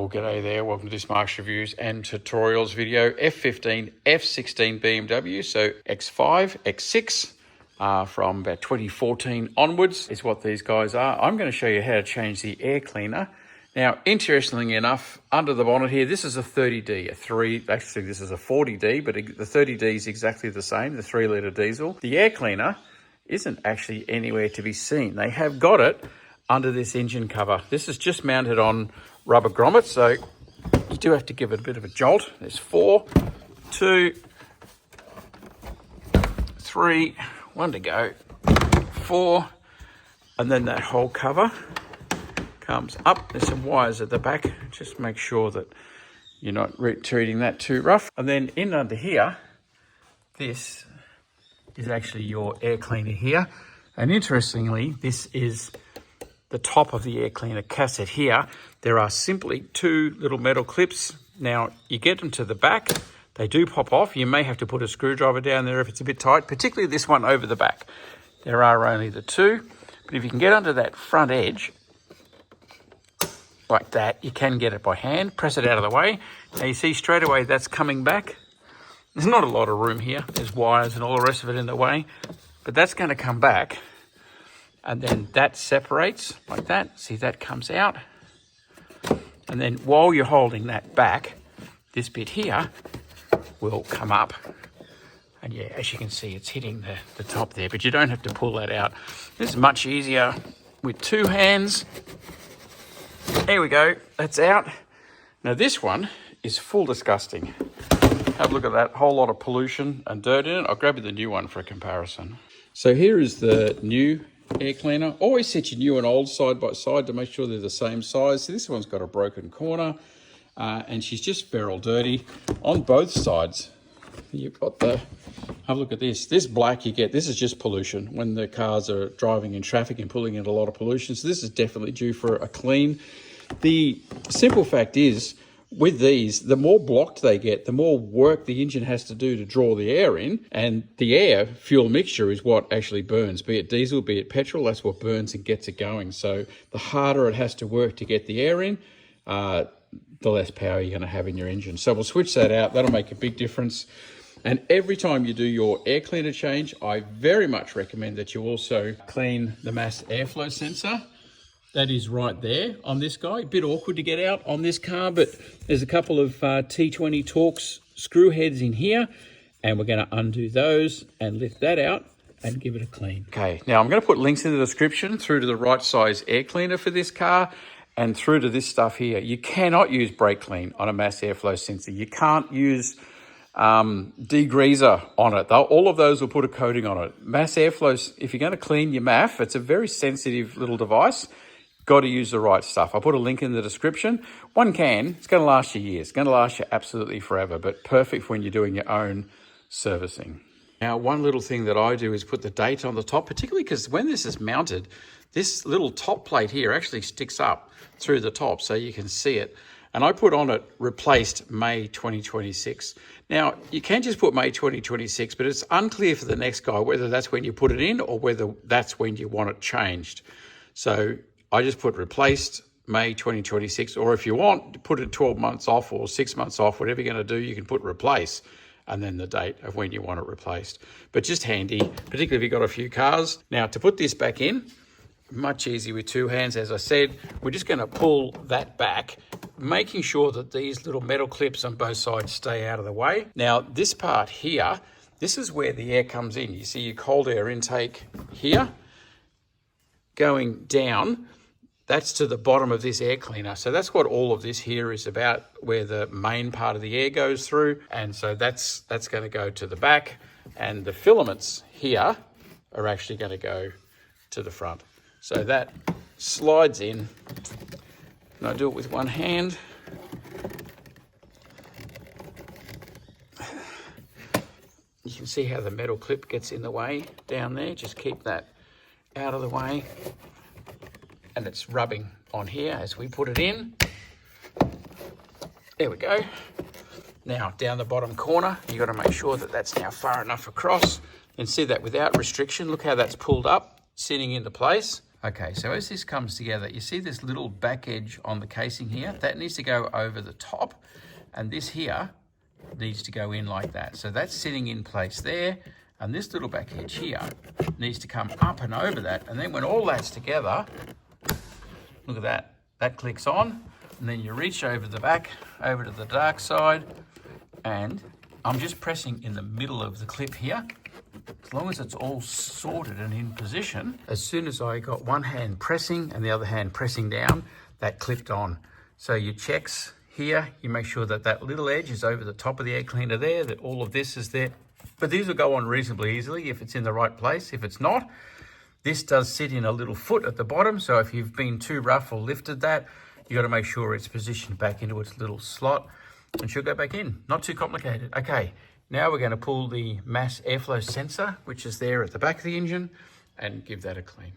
Well, g'day there. Welcome to this Marks Reviews and Tutorials video. F15 F16 BMW, so X5, X6 from about 2014 onwards is what these guys are. I'm going to show you how to change the air cleaner. Now, interestingly enough, under the bonnet here, this is a 30D, actually this is a 40D, but the 30D is exactly the same, the 3-litre diesel. The air cleaner isn't actually anywhere to be seen. They have got it under this engine cover. This is just mounted on rubber grommets, so you do have to give it a bit of a jolt. There's 4, 2, 3, 1 to go, 4, and then that whole cover comes up. There's some wires at the back. Just make sure that you're not treating that too rough. And then in under here, this is actually your air cleaner here. And interestingly, this is the top of the air cleaner cassette here. There are simply 2 little metal clips. Now, you get them to the back. They do pop off. You may have to put a screwdriver down there if it's a bit tight, particularly this one over the back. There are only the 2. But if you can get under that front edge, like that, you can get it by hand. Press it out of the way. Now, you see straight away that's coming back. There's not a lot of room here. There's wires and all the rest of it in the way. But that's going to come back. And then that separates like that. See, that comes out. And then while you're holding that back, this bit here will come up. And yeah, as you can see, it's hitting the top there, but you don't have to pull that out. This is much easier with 2 hands. There we go, that's out. Now this one is full disgusting. Have a look at that, whole lot of pollution and dirt in it. I'll grab you the new one for a comparison. So here is the new air cleaner. Always set your new and old side by side to make sure they're the same size. So this one's got a broken corner and she's just feral dirty on both sides. You've got have a look at this. This black you get, this is just pollution when the cars are driving in traffic and pulling in a lot of pollution. So this is definitely due for a clean. The simple fact is, with these, the more blocked they get, the more work the engine has to do to draw the air in. And the air fuel mixture is what actually burns, be it diesel, be it petrol, that's what burns and gets it going. So the harder it has to work to get the air in, the less power you're going to have in your engine. So we'll switch that out. That'll make a big difference. And every time you do your air cleaner change, I very much recommend that you also clean the mass airflow sensor. That is right there on this guy. A bit awkward to get out on this car, but there's a couple of T20 Torx screw heads in here, and we're going to undo those and lift that out and give it a clean. Okay, now I'm going to put links in the description through to the right size air cleaner for this car and through to this stuff here. You cannot use brake clean on a mass airflow sensor. You can't use degreaser on it. All of those will put a coating on it. Mass airflow, if you're going to clean your MAF, it's a very sensitive little device. Got to use the right stuff. I'll put a link in the description. One can, it's going to last you years. It's going to last you absolutely forever, but perfect when you're doing your own servicing. Now, one little thing that I do is put the date on the top, particularly because when this is mounted, this little top plate here actually sticks up through the top so you can see it. And I put on it, replaced May 2026. Now, you can just put May 2026, but it's unclear for the next guy whether that's when you put it in or whether that's when you want it changed. So I just put replaced May 2026, or if you want to put it 12 months off or 6 months off, whatever you're going to do, you can put replace and then the date of when you want it replaced. But just handy, particularly if you've got a few cars. Now, to put this back in, much easier with 2 hands. As I said, we're just going to pull that back, making sure that these little metal clips on both sides stay out of the way. Now, this part here, this is where the air comes in. You see your cold air intake here going down. That's to the bottom of this air cleaner. So that's what all of this here is about, where the main part of the air goes through. And so that's going to go to the back, and the filaments here are actually going to go to the front. So that slides in, and I do it with one hand. You can see how the metal clip gets in the way down there. Just keep that out of the way. And it's rubbing on here as we put it in. There we go. Now down the bottom corner, you got to make sure that that's now far enough across. And see that without restriction. Look how that's pulled up, sitting into place. Okay, so as this comes together, you see this little back edge on the casing here? That needs to go over the top, and this here needs to go in like that. So that's sitting in place there, and this little back edge here needs to come up and over that, and then when all that's together, look at that, that clicks on, and then you reach over the back, over to the dark side, and I'm just pressing in the middle of the clip here. As long as it's all sorted and in position, as soon as I got one hand pressing and the other hand pressing down, that clipped on. So your checks here, you make sure that that little edge is over the top of the air cleaner there, that all of this is there. But these will go on reasonably easily if it's in the right place. If it's not, this does sit in a little foot at the bottom. So if you've been too rough or lifted that, you got to make sure it's positioned back into its little slot and she'll go back in. Not too complicated. Okay. Now we're going to pull the mass airflow sensor, which is there at the back of the engine, and give that a clean.